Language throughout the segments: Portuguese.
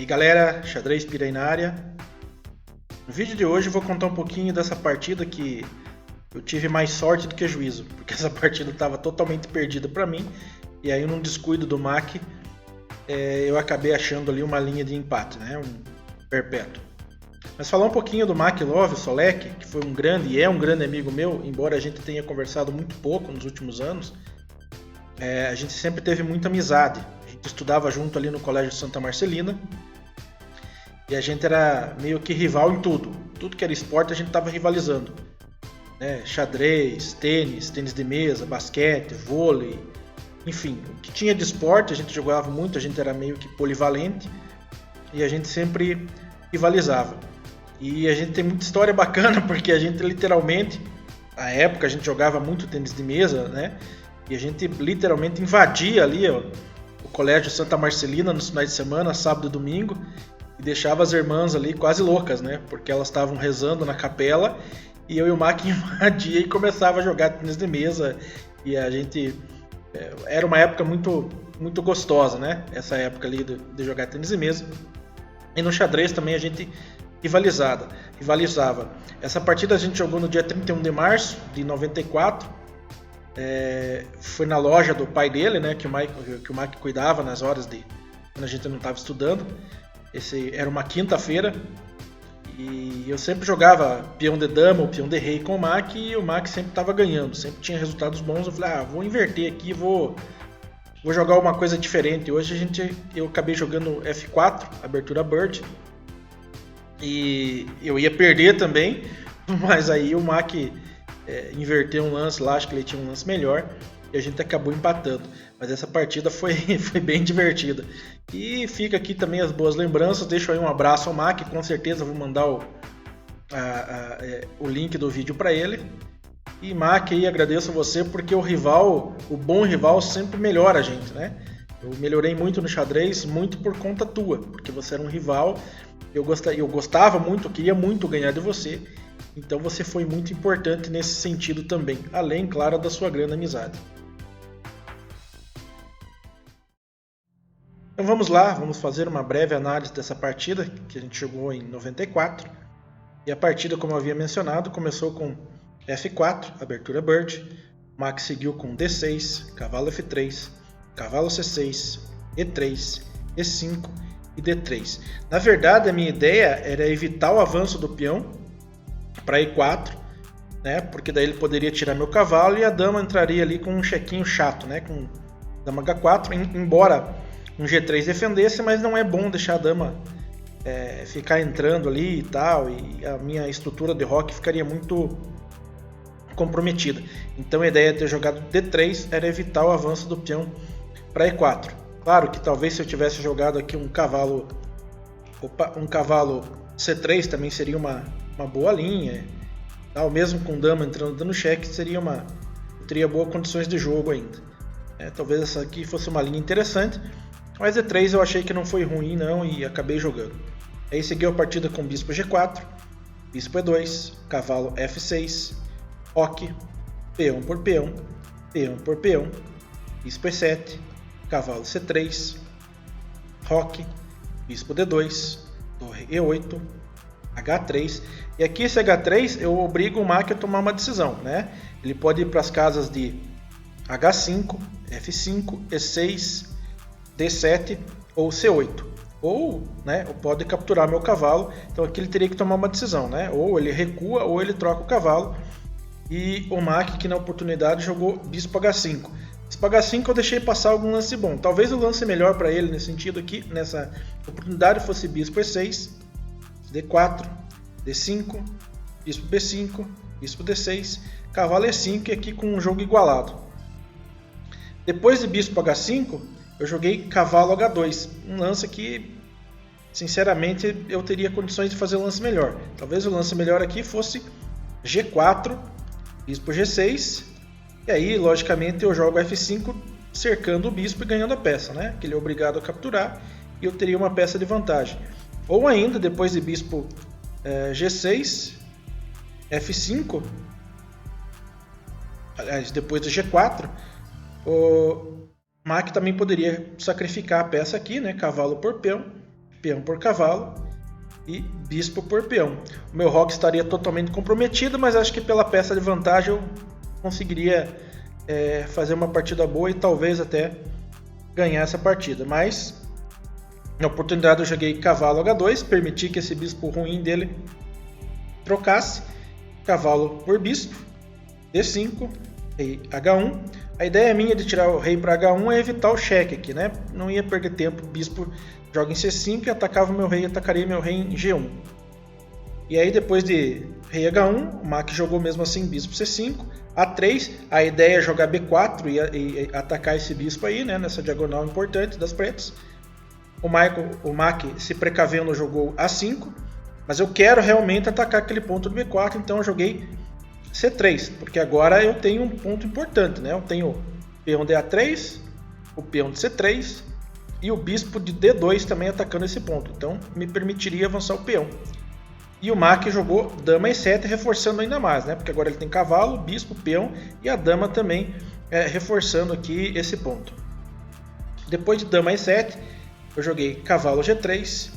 Galera, Xadrez Pira aí na área. No vídeo de hoje eu vou contar um pouquinho dessa partida que eu tive mais sorte do que juízo, porque essa partida estava totalmente perdida para mim, e aí num descuido do Mac eu acabei achando ali uma linha de empate, né? Um perpétuo. Mas falar um pouquinho do Mac Love, o Solek, que foi um grande e é um grande amigo meu, embora a gente tenha conversado muito pouco nos últimos anos, a gente sempre teve muita amizade. A gente estudava junto ali no Colégio Santa Marcelina e a gente era meio que rival em tudo. Tudo que era esporte a gente estava rivalizando, né? Xadrez, tênis de mesa, basquete, vôlei, enfim, o que tinha de esporte a gente jogava muito, a gente era meio que polivalente e a gente sempre rivalizava. E a gente tem muita história bacana porque a gente literalmente, na época a gente jogava muito tênis de mesa, né? E a gente literalmente invadia ali o Colégio Santa Marcelina nos finais de semana, sábado e domingo, e deixava as irmãs ali quase loucas, né? Porque elas estavam rezando na capela e eu e o Mac invadia e começava a jogar tênis de mesa. E a gente... era uma época muito, muito gostosa, né? Essa época ali de jogar tênis de mesa. E no xadrez também a gente rivalizava. Essa partida a gente jogou no dia 31 de março de 94. Foi na loja do pai dele, né? Que o Mac cuidava nas horas de quando a gente não estava estudando. Era uma quinta-feira. E eu sempre jogava peão de dama ou peão de rei com o Mac e o Mac sempre estava ganhando, sempre tinha resultados bons. Eu falei, vou inverter aqui, vou jogar uma coisa diferente. Hoje eu acabei jogando F4, abertura Bird, e eu ia perder também, mas aí o Mac inverteu um lance lá, acho que ele tinha um lance melhor, e a gente acabou empatando. Mas essa partida foi bem divertida. E fica aqui também as boas lembranças. Deixo aí um abraço ao Mac, com certeza vou mandar o link do vídeo para ele. E Mac, aí agradeço a você porque o bom rival sempre melhora a gente, né? Eu melhorei muito no xadrez, muito por conta tua, porque você era um rival, eu gostava muito, eu queria muito ganhar de você, então você foi muito importante nesse sentido também, além, claro, da sua grande amizade. Então vamos lá, vamos fazer uma breve análise dessa partida que a gente jogou em 94. E a partida, como eu havia mencionado, começou com F4, abertura Bird, Mac seguiu com D6, cavalo F3, cavalo C6, E3, E5 e D3. Na verdade, a minha ideia era evitar o avanço do peão para E4, né? Porque daí ele poderia tirar meu cavalo e a dama entraria ali com um chequinho chato, né? Com dama H4, embora um G3 defendesse, mas não é bom deixar a dama ficar entrando ali e tal, e a minha estrutura de rock ficaria muito comprometida. Então a ideia de ter jogado D3 era evitar o avanço do peão para E4. Claro que talvez se eu tivesse jogado aqui um cavalo C3 também seria uma boa linha, tal, mesmo com dama entrando dando cheque, eu teria boas condições de jogo ainda. Talvez essa aqui fosse uma linha interessante, mas E3 eu achei que não foi ruim não e acabei jogando. Aí seguiu a partida com bispo G4, bispo E2, cavalo F6, roque, peão por peão, peão por peão, bispo E7, cavalo C3, roque, bispo D2, torre E8, H3. E aqui esse H3 eu obrigo o Mac a tomar uma decisão, né? Ele pode ir para as casas de H5, F5, E6, D7 ou C8. Ou, né, pode capturar meu cavalo. Então aqui ele teria que tomar uma decisão, né? Ou ele recua ou ele troca o cavalo. E o Mac, que na oportunidade jogou bispo H5. Bispo H5 eu deixei passar algum lance bom. Talvez o lance melhor para ele nesse sentido aqui, nessa oportunidade, fosse bispo E6, D4, D5, bispo B5, bispo D6, cavalo E5 e aqui com um jogo igualado. Depois de bispo H5, eu joguei cavalo H2, um lance que, sinceramente, eu teria condições de fazer um lance melhor. Talvez o lance melhor aqui fosse G4, bispo G6, e aí, logicamente, eu jogo F5 cercando o bispo e ganhando a peça, né? Que ele é obrigado a capturar e eu teria uma peça de vantagem. Ou ainda, depois de bispo G6, F5, aliás, depois do G4, o Mac também poderia sacrificar a peça aqui, né? Cavalo por peão, peão por cavalo e bispo por peão. O meu roque estaria totalmente comprometido, mas acho que pela peça de vantagem eu conseguiria fazer uma partida boa e talvez até ganhar essa partida. Mas na oportunidade eu joguei cavalo H2, permiti que esse bispo ruim dele trocasse, cavalo por bispo, D5, rei H1. A ideia minha de tirar o rei para H1 é evitar o cheque aqui, né? Não ia perder tempo, o bispo joga em C5 e atacava meu rei, atacaria meu rei em G1. E aí depois de rei H1, o Mak jogou mesmo assim bispo C5, A3, a ideia é jogar B4 e atacar esse bispo aí, né, nessa diagonal importante das pretas. O Mak, se precavendo, jogou A5, mas eu quero realmente atacar aquele ponto do B4, então eu joguei C3, porque agora eu tenho um ponto importante, né? Eu tenho o peão de A3, o peão de C3 e o bispo de D2 também atacando esse ponto, então me permitiria avançar o peão. E o Mak jogou dama E7, reforçando ainda mais, né? Porque agora ele tem cavalo, bispo, peão e a dama também reforçando aqui esse ponto. Depois de dama E7, eu joguei cavalo G3,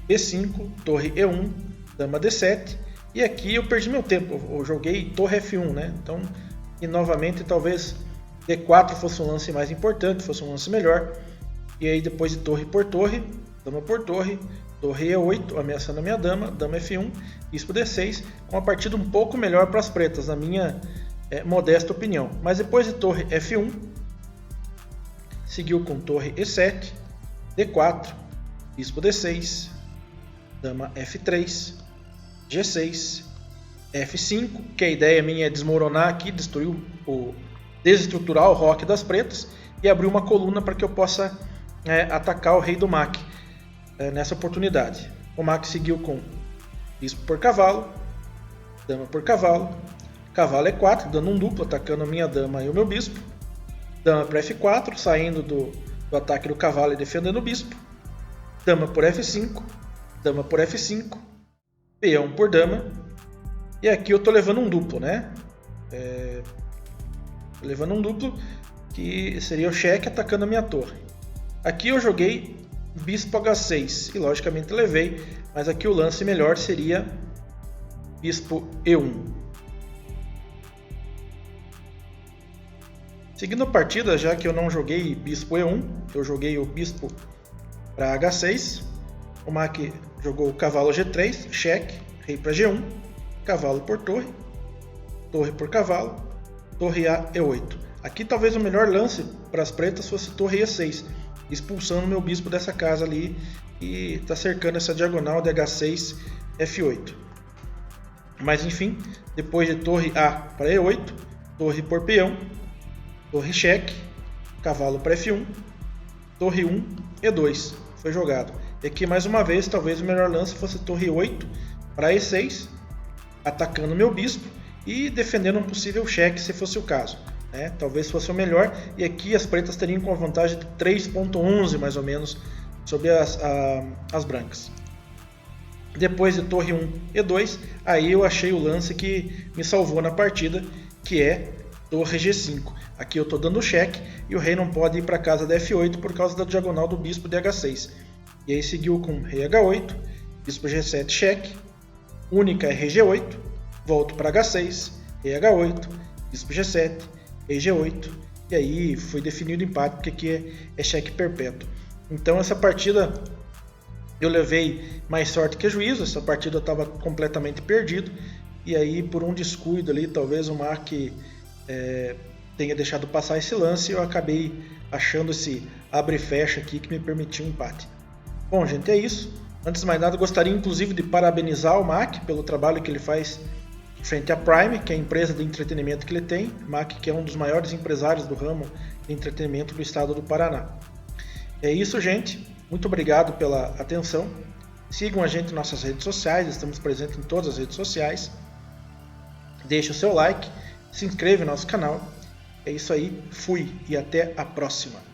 B5, torre E1, dama D7 e aqui eu perdi meu tempo, eu joguei torre F1, né? Então, e novamente talvez D4 fosse um lance mais importante, fosse um lance melhor. E aí depois de torre por torre, dama por torre, torre E8, ameaçando a minha dama, dama F1, bispo D6, com uma partida um pouco melhor para as pretas, na minha modesta opinião. Mas depois de torre F1, seguiu com torre E7, D4, bispo D6, dama F3, G6, F5, que a ideia minha é desmoronar aqui, desestruturar o roque das pretas e abrir uma coluna para que eu possa atacar o rei do Mak nessa oportunidade. O Mak seguiu com bispo por cavalo, dama por cavalo, cavalo E4, dando um duplo, atacando a minha dama e o meu bispo, dama para F4, saindo do ataque do cavalo e defendendo o bispo, dama por F5, dama por F5, peão por dama, e aqui eu estou levando um duplo, né? Levando um duplo que seria o cheque atacando a minha torre. Aqui eu joguei bispo H6 e logicamente levei, mas aqui o lance melhor seria bispo E1. Seguindo a partida, já que eu não joguei bispo E1, eu joguei o bispo para H6, o Mak jogou cavalo G3, cheque, rei para G1, cavalo por torre, torre por cavalo, torre A E8. Aqui talvez o melhor lance para as pretas fosse torre E6, expulsando meu bispo dessa casa ali e está cercando essa diagonal de H6, F8. Mas enfim, depois de torre A para E8, torre por peão, torre cheque, cavalo para F1, torre 1, E2, foi jogado. E aqui mais uma vez, talvez o melhor lance fosse torre 8 para E6, atacando meu bispo e defendendo um possível cheque se fosse o caso. Talvez fosse o melhor, e aqui as pretas teriam com a vantagem de 3.11 mais ou menos sobre as brancas. Depois de torre 1 E2, aí eu achei o lance que me salvou na partida, que é torre G5. Aqui eu estou dando cheque e o rei não pode ir para casa da F8 por causa da diagonal do bispo de H6. E aí seguiu com rei H8, bispo G7 cheque, única é rei G8, volto para H6, rei H8, bispo G7, rei G8, e aí foi definido o empate, porque aqui é cheque perpétuo. Então essa partida eu levei mais sorte que juízo, essa partida eu estava completamente perdido, e aí por um descuido ali, talvez o Mak tenha deixado passar esse lance, e eu acabei achando esse abre e fecha aqui que me permitiu um empate. Bom, gente, é isso. Antes de mais nada, gostaria inclusive de parabenizar o Mak pelo trabalho que ele faz frente à Prime, que é a empresa de entretenimento que ele tem. Mak, que é um dos maiores empresários do ramo de entretenimento do estado do Paraná. É isso, gente. Muito obrigado pela atenção. Sigam a gente em nossas redes sociais, estamos presentes em todas as redes sociais. Deixe o seu like, se inscreva no nosso canal. É isso aí, fui e até a próxima.